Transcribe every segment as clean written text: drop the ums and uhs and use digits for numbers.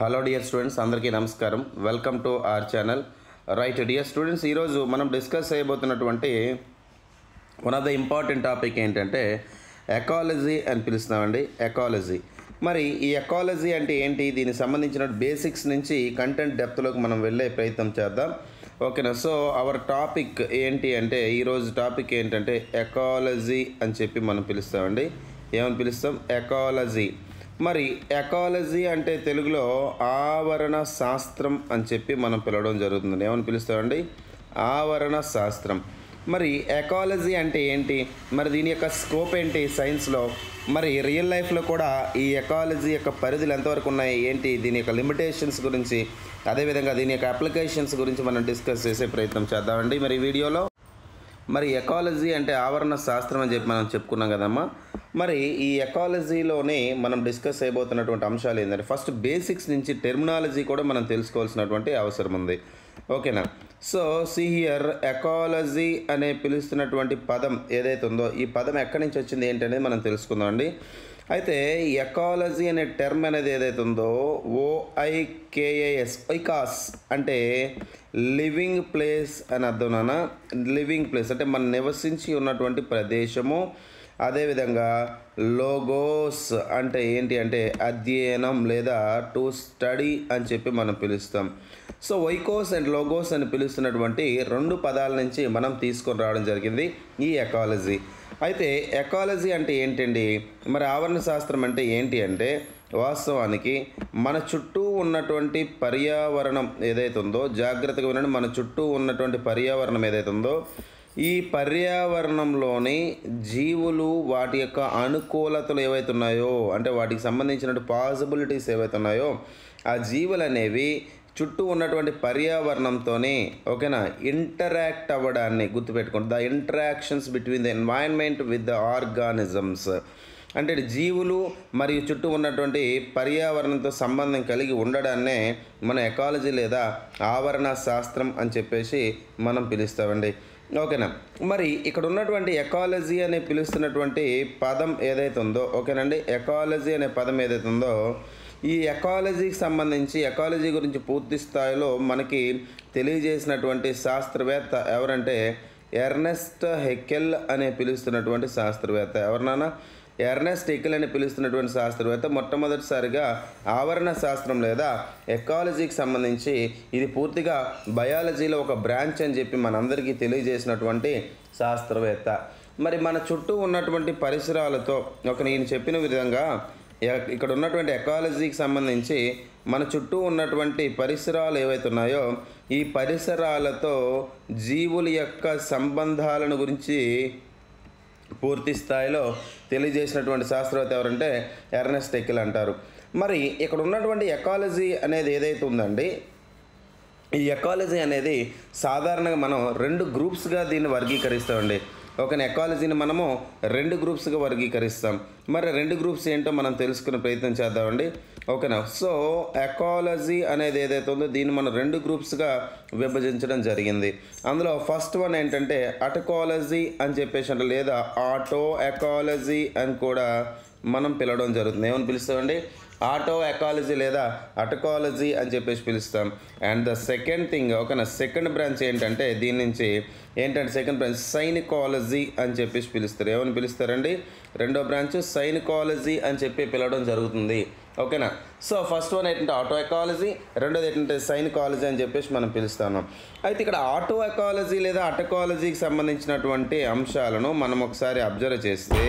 Hello dear students, అందరికీ నమస్కారం. Welcome to our channel. Right dear students, ఈరోజు మనం డిస్కస్ చేయబోతున్నటువంటి one of the important topic ఏంటంటే ఎకాలజీ అని పిలుస్తామండి. ఎకాలజీ. మరి ఈ ఎకాలజీ అంటే ఏంటి, దీనికి సంబంధించిన బేసిక్స్ నుంచి కంటెంట్ డెప్త్లోకి మనం వెళ్ళే ప్రయత్నం చేద్దాం. ఓకేనా. సో అవర్ టాపిక్ ఏంటి అంటే, ఈరోజు టాపిక్ ఏంటంటే ఎకాలజీ అని చెప్పి మనం పిలుస్తామండి. ఏమని పిలుస్తాం? ఎకాలజీ. మరి ఎకాలజీ అంటే తెలుగులో ఆవరణ శాస్త్రం అని చెప్పి మనం పిలవడం జరుగుతుంది. ఏమని పిలుస్తామండి? ఆవరణ శాస్త్రం. మరి ఎకాలజీ అంటే ఏంటి, మరి దీని యొక్క స్కోప్ ఏంటి సైన్స్లో, మరి రియల్ లైఫ్లో కూడా ఈ ఎకాలజీ యొక్క పరిధులు ఎంతవరకు ఉన్నాయి, ఏంటి దీని యొక్క లిమిటేషన్స్ గురించి, అదేవిధంగా దీని యొక్క అప్లికేషన్స్ గురించి మనం డిస్కస్ చేసే ప్రయత్నం చేద్దామండి. మరి ఈ వీడియోలో మరి ఎకాలజీ అంటే ఆవరణ శాస్త్రం అని చెప్పి మనం చెప్పుకున్నాం కదమ్మా. మరి ఈ ఎకాలజీలోనే మనం డిస్కస్ చేయబోతున్నటువంటి అంశాలు ఏంటంటే, ఫస్ట్ బేసిక్స్ నుంచి టెర్మినాలజీ కూడా మనం తెలుసుకోవాల్సినటువంటి అవసరం ఉంది. ఓకేనా. సో హియర్ ఎకాలజీ అనే పిలుస్తున్నటువంటి పదం ఏదైతే ఉందో, ఈ పదం ఎక్కడి నుంచి వచ్చింది ఏంటనేది మనం తెలుసుకుందాం అండి. అయితే ఎకాలజీ అనే టర్మ్ అనేది ఏదైతే ఉందో, ఓఐకేఏఎస్, ఐకాస్ అంటే లివింగ్ ప్లేస్ అని అర్థం నాన్న. లివింగ్ ప్లేస్ అంటే మనం నివసించి ఉన్నటువంటి ప్రదేశము. అదేవిధంగా లోగోస్ అంటే ఏంటి అంటే అధ్యయనం లేదా టు స్టడీ అని చెప్పి మనం పిలుస్తాం. సో వైకోస్ అండ్ లోగోస్ అని పిలుస్తున్నటువంటి రెండు పదాల నుంచి మనం తీసుకొని రావడం జరిగింది ఈ ఎకాలజీ. అయితే ఎకాలజీ అంటే ఏంటండి, మరి ఆవరణ శాస్త్రం అంటే ఏంటి అంటే, వాస్తవానికి మన చుట్టూ ఉన్నటువంటి పర్యావరణం ఏదైతే ఉందో, జాగ్రత్తగా వినండి, మన చుట్టూ ఉన్నటువంటి పర్యావరణం ఏదైతే ఉందో, ఈ పర్యావరణంలోని జీవులు వాటి యొక్క అనుకూలతలు ఏవైతే ఉన్నాయో, అంటే వాటికి సంబంధించిన పాసిబిలిటీస్ ఏవైతే ఉన్నాయో, ఆ జీవులు అనేవి చుట్టూ ఉన్నటువంటి పర్యావరణంతోనే ఓకేనా ఇంటరాక్ట్ అవ్వడాన్ని గుర్తుపెట్టుకోండి. The interactions between the environment with the organisms అంటే జీవులు మరియు చుట్టూ ఉన్నటువంటి పర్యావరణంతో సంబంధం కలిగి ఉండడాన్నే మన ఎకాలజీ లేదా ఆవరణ శాస్త్రం అని చెప్పేసి మనం పిలుస్తామండి. ఓకేనా. మరి ఇక్కడ ఉన్నటువంటి ఎకాలజీ అనే పిలుస్తున్నటువంటి పదం ఏదైతే ఉందో, ఓకేనండి, ఎకాలజీ అనే పదం ఏదైతే ఉందో, ఈ ఎకాలజీకి సంబంధించి ఎకాలజీ గురించి పూర్తి స్థాయిలో మనకి తెలియజేసినటువంటి శాస్త్రవేత్త ఎవరంటే ఎర్నెస్ట్ హెకెల్ అనే పిలుస్తున్నటువంటి శాస్త్రవేత్త. ఎవరినానా? ఎర్నెస్ట్ హెకెల్ అని పిలుస్తున్నటువంటి శాస్త్రవేత్త మొట్టమొదటిసారిగా ఆవరణ శాస్త్రం లేదా ఎకాలజీకి సంబంధించి ఇది పూర్తిగా బయాలజీలో ఒక బ్రాంచ్ అని చెప్పి మనందరికీ తెలియజేసినటువంటి శాస్త్రవేత్త. మరి మన చుట్టూ ఉన్నటువంటి పరిసరాలతో నేను చెప్పిన విధంగా ఇక్కడ ఉన్నటువంటి ఎకాలజీకి సంబంధించి మన చుట్టూ ఉన్నటువంటి పరిసరాలు ఏవైతే ఉన్నాయో, ఈ పరిసరాలతో జీవుల యొక్క సంబంధాలను గురించి పూర్తి స్థాయిలో తెలియజేసినటువంటి శాస్త్రవేత్త ఎవరంటే ఎర్నెస్ట్ హెకెల్ అంటారు. మరి ఇక్కడ ఉన్నటువంటి ఎకాలజీ అనేది ఏదైతే ఉందండి, ఈ ఎకాలజీ అనేది సాధారణంగా మనం రెండు గ్రూప్స్గా దీన్ని వర్గీకరిస్తామండి. ఓకేనా. ఎకాలజీని మనము రెండు గ్రూప్స్గా వర్గీకరిస్తాం. మరి రెండు గ్రూప్స్ ఏంటో మనం తెలుసుకునే ప్రయత్నం చేద్దామండి. ఓకేనా. సో ఎకాలజీ అనేది ఏదైతే ఉందో దీన్ని మనం రెండు గ్రూప్స్గా విభజించడం జరిగింది. అందులో ఫస్ట్ వన్ ఏంటంటే అటకాలజీ అని చెప్పేసి అంటే లేదా ఆటో ఎకాలజీ అని కూడా మనం పిలవడం జరుగుతుంది. ఏమని పిలుస్తామండి? ఆటో ఎకాలజీ లేదా అటకాలజీ అని చెప్పేసి పిలుస్తాం. అండ్ ద సెకండ్ థింగ్, ఓకేనా, సెకండ్ బ్రాంచ్ ఏంటంటే దీని నుంచి ఏంటంటే సెకండ్ బ్రాంచ్ సైనికాలజీ అని చెప్పేసి పిలుస్తారు. ఏమని పిలుస్తారండి? రెండో బ్రాంచ్ సైనికాలజీ అని చెప్పి పిలవడం జరుగుతుంది. ఓకేనా. సో ఫస్ట్ వన్ ఏంటంటే ఆటో ఎకాలజీ, రెండోది ఏంటంటే సైనికాలజీ అని చెప్పేసి మనం పిలుస్తాను. అయితే ఇక్కడ ఆటో ఎకాలజీ లేదా అటకాలజీకి సంబంధించినటువంటి అంశాలను మనం ఒకసారి అబ్జర్వ్ చేస్తే,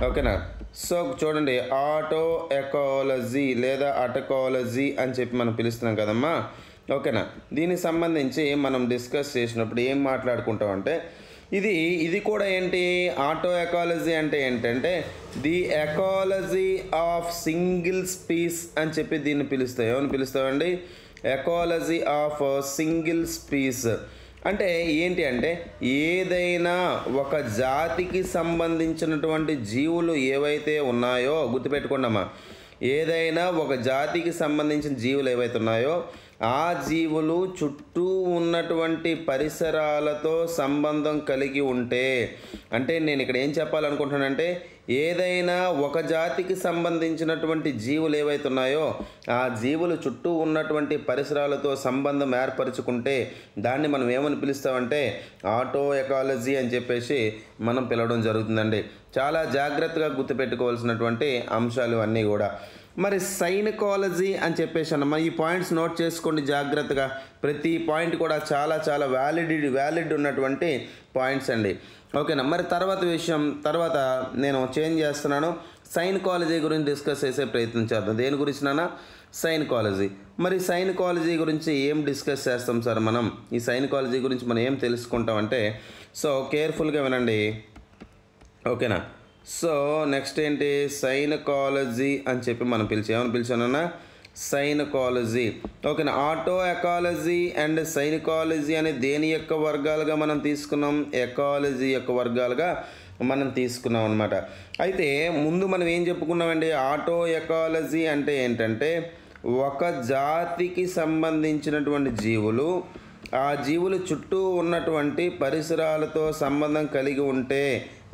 ఓకేనా, సో చూడండి, ఆటో ఎకాలజీ లేదా అటకాలజీ అని చెప్పి మనం పిలుస్తున్నాం కదమ్మా. ఓకేనా. దీనికి సంబంధించి మనం డిస్కస్ చేసినప్పుడు ఏం మాట్లాడుకుంటామంటే, ఇది కూడా ఏంటి, ఆటో ఎకాలజీ అంటే ఏంటంటే ది ఎకాలజీ ఆఫ్ సింగిల్ స్పీస్ అని చెప్పి దీన్ని పిలుస్తాం. ఏమని పిలుస్తామండి? ఎకాలజీ ఆఫ్ సింగిల్ స్పీస్ అంటే ఏంటి అంటే ఏదైనా ఒక జాతికి సంబంధించినటువంటి జీవులు ఏవైతే ఉన్నాయో, గుర్తుపెట్టుకోండమ్మా, ఏదైనా ఒక జాతికి సంబంధించిన జీవులు ఏవైతే ఉన్నాయో ఆ జీవులు చుట్టూ ఉన్నటువంటి పరిసరాలతో సంబంధం కలిగి ఉంటే, అంటే నేను ఇక్కడ ఏం చెప్పాలనుకుంటున్నానంటే ఏదైనా ఒక జాతికి సంబంధించినటువంటి జీవులు ఏవైతే ఉన్నాయో ఆ జీవులు చుట్టూ ఉన్నటువంటి పరిసరాలతో సంబంధం ఏర్పరచుకుంటే దాన్ని మనం ఏమని పిలుస్తామంటే ఆటో ఎకాలజీ అని చెప్పేసి మనం పిలవడం జరుగుతుందండి. చాలా జాగ్రత్తగా గుర్తుపెట్టుకోవాల్సినటువంటి అంశాలు అన్నీ కూడా. మరి సైనికాలజీ అని చెప్పేసి అన్నమా ఈ పాయింట్స్ నోట్ చేసుకోండి జాగ్రత్తగా. ప్రతి పాయింట్ కూడా చాలా చాలా వ్యాలిడ్ ఉన్నటువంటి పాయింట్స్ అండి. ఓకేనా. మరి తర్వాత నేను చేంజ్ చేస్తున్నాను. సైనికాలజీ గురించి డిస్కస్ చేసే ప్రయత్నం చేద్దాం. దేని గురించి నాన్న? సైనికాలజీ. మరి సైనికాలజీ గురించి ఏం డిస్కస్ చేస్తాం సార్ మనం? ఈ సైనికాలజీ గురించి మనం ఏం తెలుసుకుంటామంటే, సో కేర్ఫుల్గా వినండి. ఓకేనా. సో నెక్స్ట్ ఏంటి? సైనికాలజీ అని చెప్పి మనం ఏమని పిలిచానన్నా? సైనికాలజీ. ఓకేనా. ఆటో ఎకాలజీ అండ్ సైనికాలజీ అనే దేని యొక్క వర్గాలుగా మనం తీసుకున్నాం? ఎకాలజీ యొక్క వర్గాలుగా మనం తీసుకున్నాం అనమాట. అయితే ముందు మనం ఏం చెప్పుకున్నామండి? ఆటో ఎకాలజీ అంటే ఏంటంటే ఒక జాతికి సంబంధించినటువంటి జీవులు ఆ జీవులు చుట్టూ ఉన్నటువంటి పరిసరాలతో సంబంధం కలిగి ఉంటే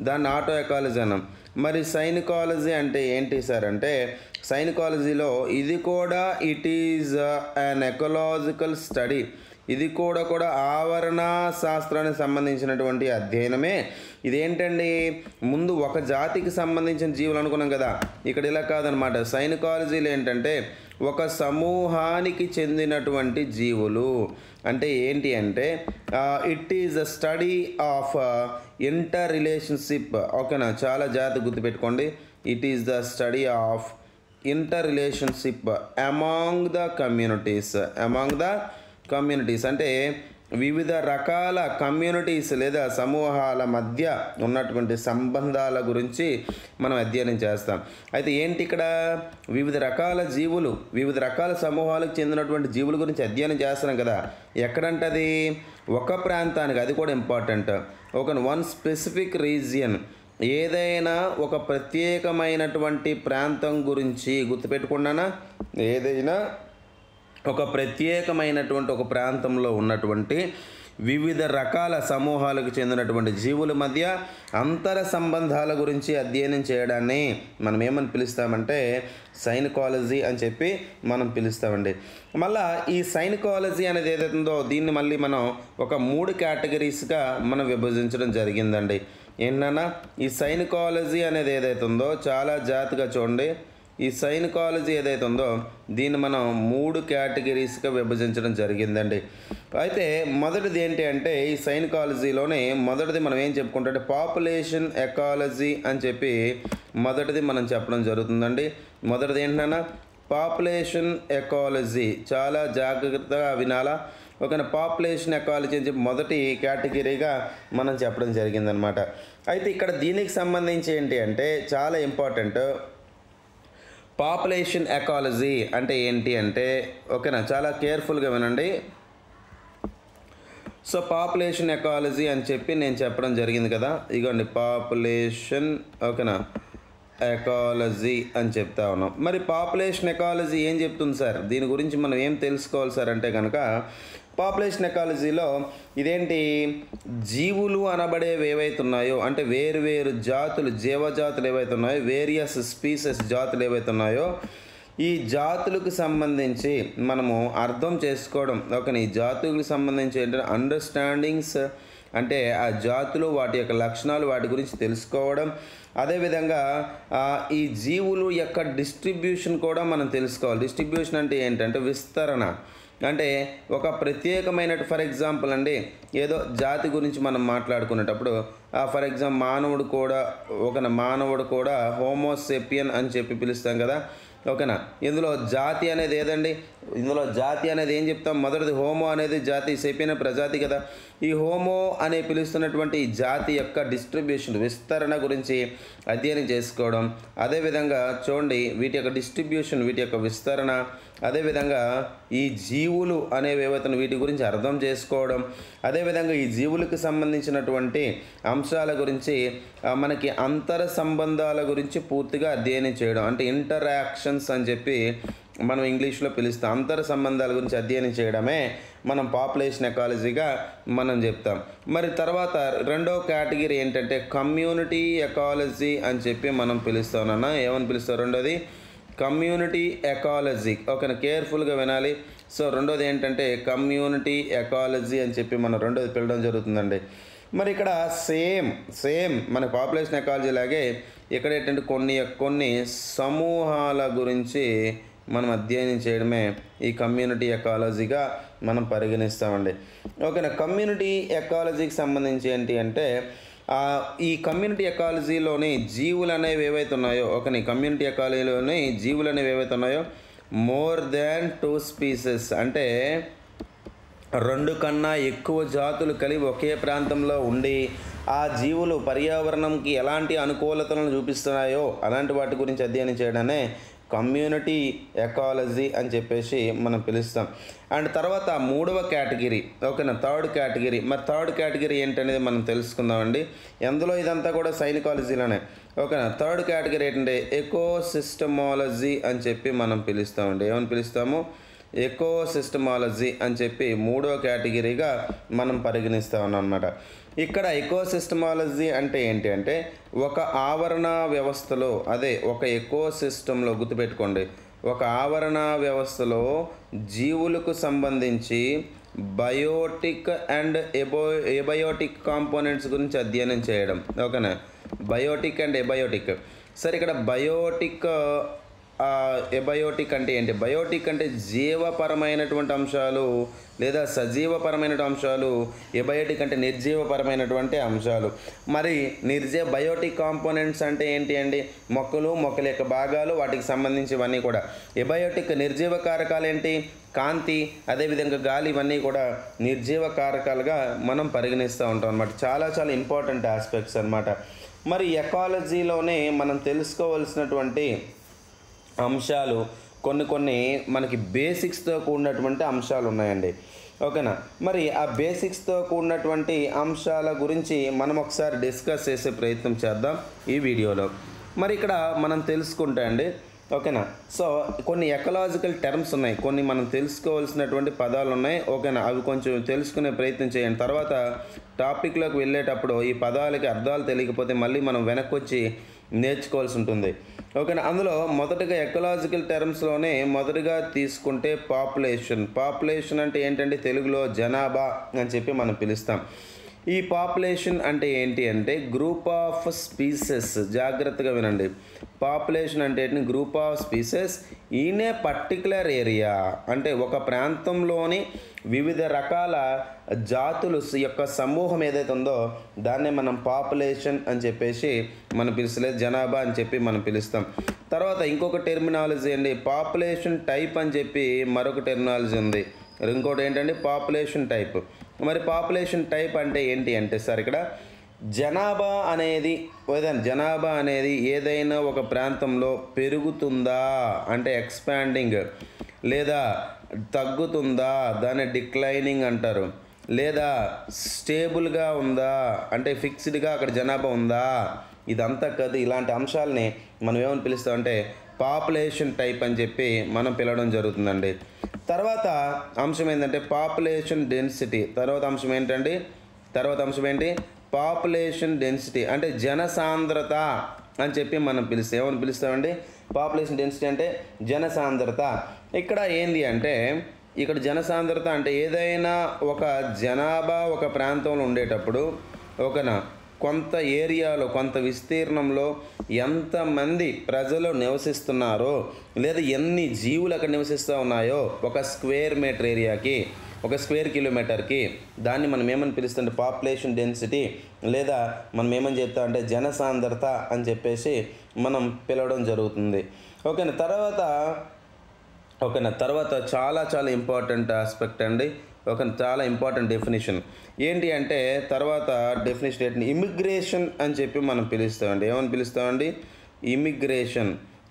దాన్ని ఆటో ఎకాలజీ అన్నాం. మరి సైనికాలజీ అంటే ఏంటి సార్ అంటే, సైనికాలజీలో ఇది కూడా it is an ecological study. ఇది కూడా ఆవరణ శాస్త్రానికి సంబంధించినటువంటి అధ్యయనమే. ఇదేంటండి? ముందు ఒక జాతికి సంబంధించిన జీవులు అనుకున్నాం కదా, ఇక్కడ ఇలా కాదనమాట. సైనికాలజీలో ఏంటంటే ఒక సమూహానికి చెందినటువంటి జీవులు అంటే ఏంటి అంటే it is a study of inter relationship. ఓకేనా. చాలా జాగ్రత్తగా గుర్తుపెట్టుకోండి. It is the study of inter relationship among the communities అంటే వివిధ రకాల కమ్యూనిటీస్ లేదా సమూహాల మధ్య ఉన్నటువంటి సంబంధాల గురించి మనం అధ్యయనం చేస్తాం. అయితే ఏంటి ఇక్కడ? వివిధ రకాల జీవులు, వివిధ రకాల సమూహాలకు చెందినటువంటి జీవుల గురించి అధ్యయనం చేస్తున్నాం కదా. ఎక్కడంటది? ఒక ప్రాంతానికి. అది కూడా ఇంపార్టెంట్. One specific region. ఏదైనా ఒక ప్రత్యేకమైనటువంటి ప్రాంతం గురించి గుర్తుపెట్టుకున్నానా? ఏదైనా ఒక ప్రత్యేకమైనటువంటి ఒక ప్రాంతంలో ఉన్నటువంటి వివిధ రకాల సమూహాలకు చెందినటువంటి జీవుల మధ్య అంతర సంబంధాల గురించి అధ్యయనం చేయడాన్ని మనం ఏమని పిలుస్తామంటే సైనికాలజీ అని చెప్పి మనం పిలుస్తామండి. మళ్ళా ఈ సైనికాలజీ అనేది ఏదైతుందో దీన్ని మళ్ళీ మనం ఒక 3 కేటగిరీస్గా మనం విభజించడం జరిగిందండి. ఏంటన్నా? ఈ సైనికాలజీ అనేది ఏదైతుందో చాలా జాగ్రత్తగా చూడండి. ఈ సైనికాలజీ ఏదైతే ఉందో దీన్ని మనం 3 కేటగిరీస్గా విభజించడం జరిగిందండి. అయితే మొదటిది ఏంటి అంటే ఈ సైనికాలజీలోనే మొదటిది మనం ఏం చెప్పుకుంటే పాపులేషన్ ఎకాలజీ అని చెప్పి మొదటిది మనం చెప్పడం జరుగుతుందండి. మొదటిది ఏంటన్నా? Population ecology. చాలా జాగ్రత్తగా వినాలా. ఓకేనా. పాపులేషన్ ఎకాలజీ అని చెప్పి మొదటి కేటగిరీగా మనం చెప్పడం జరిగిందనమాట. అయితే ఇక్కడ దీనికి సంబంధించి ఏంటి అంటే చాలా ఇంపార్టెంట్. పాపులేషన్ ఎకాలజీ అంటే ఏంటి అంటే, ఓకేనా, చాలా కేర్ఫుల్గా వినండి. సో పాపులేషన్ ఎకాలజీ అని చెప్పి నేను చెప్పడం జరిగింది కదా. ఇగోండి పాపులేషన్, ఓకేనా, ఎకాలజీ అని చెప్తా ఉన్నాం. మరి పాపులేషన్ ఎకాలజీ ఏం చెప్తుంది సార్? దీని గురించి మనం ఏం తెలుసుకోవాలి సార్ అంటే కనుక పాపులేషన్ ఎకాలజీలో ఇదేంటి? జీవులు అనబడేవి ఏవైతే ఉన్నాయో అంటే వేరు జాతులు, జీవజాతులు ఏవైతే ఉన్నాయో, వేరియస్ స్పీసెస్ జాతులు ఏవైతే ఉన్నాయో ఈ జాతులకు సంబంధించి మనము అర్థం చేసుకోవడం. ఓకే, ఈ జాతులకు సంబంధించి ఏంటంటే అండర్స్టాండింగ్స్ అంటే ఆ జాతులు వాటి యొక్క లక్షణాలు వాటి గురించి తెలుసుకోవడం. అదేవిధంగా ఈ జీవులు యొక్క డిస్ట్రిబ్యూషన్ కూడా మనం తెలుసుకోవాలి. డిస్ట్రిబ్యూషన్ అంటే ఏంటంటే విస్తరణ. అంటే ఒక ప్రత్యేకమైన ఫర్ ఎగ్జాంపుల్ అండి ఏదో జాతి గురించి మనం మాట్లాడుకునేటప్పుడు ఫర్ ఎగ్జాంపుల్ మానవుడు కూడా హోమోసేపియన్ అని చెప్పి పిలుస్తాం కదా. ఓకేనా. ఇందులో జాతి అనేది ఏదండి? ఇందులో జాతి అనేది ఏం చెప్తాం? మొదటిది హోమో అనేది జాతి, సేపియన్ ప్రజాతి కదా. ఈ హోమో అనే పిలుస్తున్నటువంటి ఈ జాతి యొక్క డిస్ట్రిబ్యూషన్ విస్తరణ గురించి అధ్యయనం చేసుకోవడం. అదేవిధంగా చూడండి వీటి యొక్క డిస్ట్రిబ్యూషన్, వీటి యొక్క విస్తరణ, అదేవిధంగా ఈ జీవులు అనేవి ఏవైతే వీటి గురించి అర్థం చేసుకోవడం, అదేవిధంగా ఈ జీవులకు సంబంధించినటువంటి అంశాల గురించి మనకి అంతర సంబంధాల గురించి పూర్తిగా అధ్యయనం చేయడం. అంటే ఇంటరాక్షన్స్ అని చెప్పి మనం ఇంగ్లీష్లో పిలుస్తాం. అంతర సంబంధాల గురించి అధ్యయనం చేయడమే మనం పాపులేషన్ ఎకాలజీగా మనం చెప్తాం. మరి తర్వాత రెండవ కేటగిరీ ఏంటంటే కమ్యూనిటీ ఎకాలజీ అని చెప్పి మనం పిలుస్తాం. నాన్న ఏమని పిలుస్తాం? రెండోది కమ్యూనిటీ ఎకాలజీ. ఓకేనా, కేర్ఫుల్గా వినాలి. సో రెండోది ఏంటంటే కమ్యూనిటీ ఎకాలజీ అని చెప్పి మనం రెండోది పిలవడం జరుగుతుందండి. మరి ఇక్కడ సేమ్ మన పాపులేషన్ ఎకాలజీ లాగే ఇక్కడ ఏంటంటే కొన్ని సమూహాల గురించి మనం అధ్యయనం చేయడమే ఈ కమ్యూనిటీ ఎకాలజీగా మనం పరిగణిస్తామండి. ఓకేనా, కమ్యూనిటీ ఎకాలజీకి సంబంధించి ఏంటి అంటే ఈ కమ్యూనిటీ ఎకాలజీలోని జీవులు అనేవి ఏవైతే ఉన్నాయో, ఓకేనా, ఈ కమ్యూనిటీ ఎకాలజీలోని జీవులు అనేవి ఏవైతే ఉన్నాయో మోర్ దాన్ 2 స్పీసెస్ అంటే 2 కన్నా ఎక్కువ జాతులు కలిగి ఒకే ప్రాంతంలో ఉండి ఆ జీవులు పర్యావరణంకి ఎలాంటి అనుకూలతలను చూపిస్తున్నాయో అలాంటి వాటి గురించి అధ్యయనం చేయడానే కమ్యూనిటీ ఎకాలజీ అని చెప్పేసి మనం పిలుస్తాం. అండ్ తర్వాత మూడవ కేటగిరీ, ఓకేనా, థర్డ్ కేటగిరీ. మరి థర్డ్ కేటగిరీ ఏంటనేది మనం తెలుసుకుందామండి. ఎందులో ఇదంతా కూడా సైనికాలజీలోనే. ఓకేనా, థర్డ్ కేటగిరీ ఏంటంటే ఎకోసిస్టమాలజీ అని చెప్పి మనం పిలుస్తామండి. ఏమని పిలుస్తాము? ఎకోసిస్టమాలజీ అని చెప్పి మూడో కేటగిరీగా మనం పరిగణిస్తా ఉన్నాం అన్నమాట. ఇక్కడ ఎకోసిస్టమాలజీ అంటే ఏంటి అంటే ఒక ఆవరణ వ్యవస్థలో, ఒక ఎకోసిస్టంలో గుర్తుపెట్టుకోండి, ఒక ఆవరణ వ్యవస్థలో జీవులకు సంబంధించి బయోటిక్ అండ్ ఎబయోటిక్ కాంపోనెంట్స్ గురించి అధ్యయనం చేయడం. ఓకేనా, బయోటిక్ అండ్ ఎబయోటిక్. సరే, ఇక్కడ ఎబయోటిక్ అంటే ఏంటి? బయోటిక్ అంటే జీవపరమైనటువంటి అంశాలు లేదా సజీవపరమైన అంశాలు, ఎబయోటిక్ అంటే నిర్జీవపరమైనటువంటి అంశాలు. మరి బయోటిక్ కాంపోనెంట్స్ అంటే ఏంటి అండి? మొక్కల యొక్క భాగాలు, వాటికి సంబంధించివన్నీ కూడా. ఎబయోటిక్ నిర్జీవ కారకాలు ఏంటి? కాంతి, అదేవిధంగా గాలి, ఇవన్నీ కూడా నిర్జీవ కారకాలుగా మనం పరిగణిస్తూ ఉంటాం అన్నమాట. చాలా చాలా ఇంపార్టెంట్ ఆస్పెక్ట్స్ అన్నమాట. మరి ఎకాలజీలోనే మనం తెలుసుకోవాల్సినటువంటి అంశాలు కొన్ని మనకి బేసిక్స్తో కూడినటువంటి అంశాలు ఉన్నాయండి. ఓకేనా, మరి ఆ బేసిక్స్తో కూడినటువంటి అంశాల గురించి మనం ఒకసారి డిస్కస్ చేసే ప్రయత్నం చేద్దాం ఈ వీడియోలో. మరి ఇక్కడ మనం తెలుసుకుంటే అండి, ఓకేనా, సో కొన్ని ఎకలాజికల్ టర్మ్స్ ఉన్నాయి, కొన్ని మనం తెలుసుకోవాల్సినటువంటి పదాలు ఉన్నాయి. ఓకేనా, అవి కొంచెం తెలుసుకునే ప్రయత్నం చేయండి. తర్వాత టాపిక్లోకి వెళ్ళేటప్పుడు ఈ పదాలకి అర్థాలు తెలియకపోతే మళ్ళీ మనం వెనక్కి వచ్చి నేర్చుకోవాల్సి ఉంటుంది. ఓకేనా, అందులో మొదటగా ఎకలాజికల్ టర్మ్స్లోనే మొదటగా తీసుకుంటే పాపులేషన్ అంటే ఏంటంటే తెలుగులో జనాభా అని చెప్పి మనం పిలుస్తాం. ఈ పాపులేషన్ అంటే ఏంటి అంటే గ్రూప్ ఆఫ్ స్పీసెస్. జాగ్రత్తగా వినండి, పాపులేషన్ అంటే ఏంటి? Group of species in a particular area. అంటే ఒక ప్రాంతంలోని వివిధ రకాల జాతులు యొక్క సమూహం ఏదైతే ఉందో దాన్నే మనం పాపులేషన్ అని చెప్పేసి మనం పిలుస్తలేదు, జనాభా అని చెప్పి మనం పిలుస్తాం. తర్వాత ఇంకొక టెర్మినాలజీ అండి, పాపులేషన్ టైప్ అని చెప్పి మరొక టెర్మినాలజీ ఉంది. ఇంకోటి ఏంటంటే పాపులేషన్ టైప్. మరి పాపులేషన్ టైప్ అంటే ఏంటి అంటే సార్ ఇక్కడ జనాభా అనేది ఏదైనా ఒక ప్రాంతంలో పెరుగుతుందా అంటే ఎక్స్పాండింగ్, లేదా తగ్గుతుందా దాన్ని డిక్లైనింగ్ అంటారు, లేదా స్టేబుల్గా ఉందా అంటే ఫిక్స్డ్గా అక్కడ జనాభా ఉందా, ఇదంతా కదా. ఇలాంటి అంశాలని మనం ఏమని పిలుస్తామంటే పాపులేషన్ టైప్ అని చెప్పి మనం పిలవడం జరుగుతుందండి. తర్వాత అంశం ఏంటంటే పాపులేషన్ డెన్సిటీ. తర్వాత అంశం ఏంటి? పాపులేషన్ డెన్సిటీ అంటే జనసాంద్రత అని చెప్పి మనం పిలుస్తాం. ఏమని పిలుస్తామండి? పాపులేషన్ డెన్సిటీ అంటే జనసాంద్రత. ఇక్కడ ఏంది అంటే ఇక్కడ జనసాంద్రత అంటే ఏదైనా ఒక జనాభా ఒక ప్రాంతంలో ఉండేటప్పుడు ఓకేనా కొంత ఏరియాలో కొంత విస్తీర్ణంలో ఎంతమంది ప్రజలు నివసిస్తున్నారో లేదా ఎన్ని జీవులు అక్కడ నివసిస్తూ ఉన్నాయో ఒక స్క్వేర్ మీటర్ ఏరియాకి, ఒక స్క్వేర్ కిలోమీటర్కి దాన్ని మనం ఏమని పిలుస్తుంటే పాపులేషన్ డెన్సిటీ లేదా మనం ఏమని చెప్తామంటే జనసాంద్రత అని చెప్పేసి మనం పిలవడం జరుగుతుంది. తర్వాత చాలా చాలా ఇంపార్టెంట్ ఆస్పెక్ట్ అండి. చాలా ఇంపార్టెంట్ డెఫినేషన్ ఏంటి అంటే తర్వాత డెఫినేషన్ ఏంటి? ఇమిగ్రేషన్ అని చెప్పి మనం పిలుస్తామండి. ఏమని పిలుస్తామండి?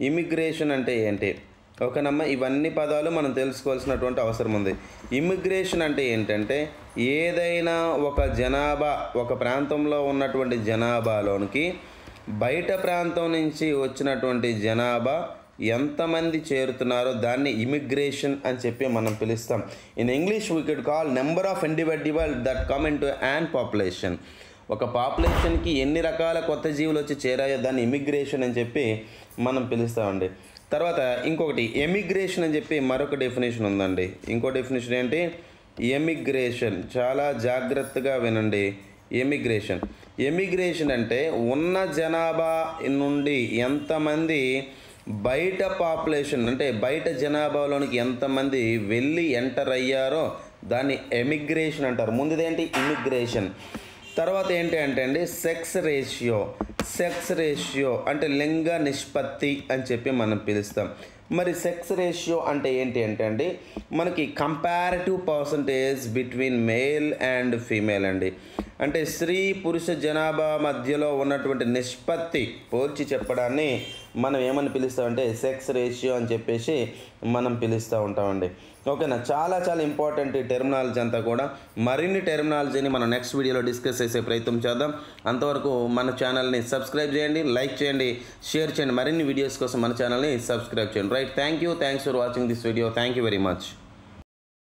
ఇమిగ్రేషన్ అంటే ఏంటి? ఓకేనమ్మా, ఇవన్నీ పదాలు మనం తెలుసుకోవాల్సినటువంటి అవసరం ఉంది. ఇమిగ్రేషన్ అంటే ఏంటంటే ఏదైనా ఒక జనాభా ఒక ప్రాంతంలో ఉన్నటువంటి జనాభాలోనికి బయట ప్రాంతం నుంచి వచ్చినటువంటి జనాభా ఎంతమంది చేరుతున్నారో దాన్ని ఇమిగ్రేషన్ అని చెప్పి మనం పిలుస్తాం. In English we could call number of individual that come in to an population. ఒక పాపులేషన్కి ఎన్ని రకాల కొత్త జీవులు వచ్చి చేరాయో దాన్ని ఇమిగ్రేషన్ అని చెప్పి మనం పిలుస్తామండి. తర్వాత ఇంకొకటి ఎమిగ్రేషన్ అని చెప్పి మరొక డెఫినేషన్ ఉందండి. ఇంకో డెఫినేషన్ ఏంటి? ఎమిగ్రేషన్. చాలా జాగ్రత్తగా వినండి. ఎమిగ్రేషన్ అంటే ఉన్న జనాభా నుండి ఎంతమంది బయట పాపులేషన్ అంటే బయట జనాభాలోనికి ఎంతమంది వెళ్ళి ఎంటర్ అయ్యారో దాన్ని ఎమిగ్రేషన్ అంటారు. ముందుదేంటి? ఇమిగ్రేషన్. తర్వాత ఏంటి అంటే అండి సెక్స్ రేషియో అంటే లింగ నిష్పత్తి అని చెప్పి మనం పిలుస్తాం. మరి సెక్స్ రేషియో అంటే ఏంటి అంటే అండి మనకి comparative percentage between male and female అండి. అంటే స్త్రీ పురుష జనాభా మధ్యలో ఉన్నటువంటి నిష్పత్తి పోల్చి చెప్పడాన్ని మనం ఏమని పిలుస్తామంటే సెక్స్ రేషియో అని చెప్పేసి మనం పిలుస్తూ ఉంటామండి. ఓకేనా? చాలా చాలా ఇంపార్టెంట్ ఈ టెర్మినాలజీ అంతా కూడా. మరిన్ని టెర్మినాలజీని మనం నెక్స్ట్ వీడియోలో డిస్కస్ చేసే ప్రయత్నం చేద్దాం. అంతవరకు మన ఛానల్ని సబ్స్క్రైబ్ చేయండి, లైక్ చేయండి, షేర్ చేయండి. మరిన్ని వీడియోస్ కోసం మన ఛానల్ని సబ్స్క్రైబ్ చేయండి. Right, thanks for watching this video. Thank you very much.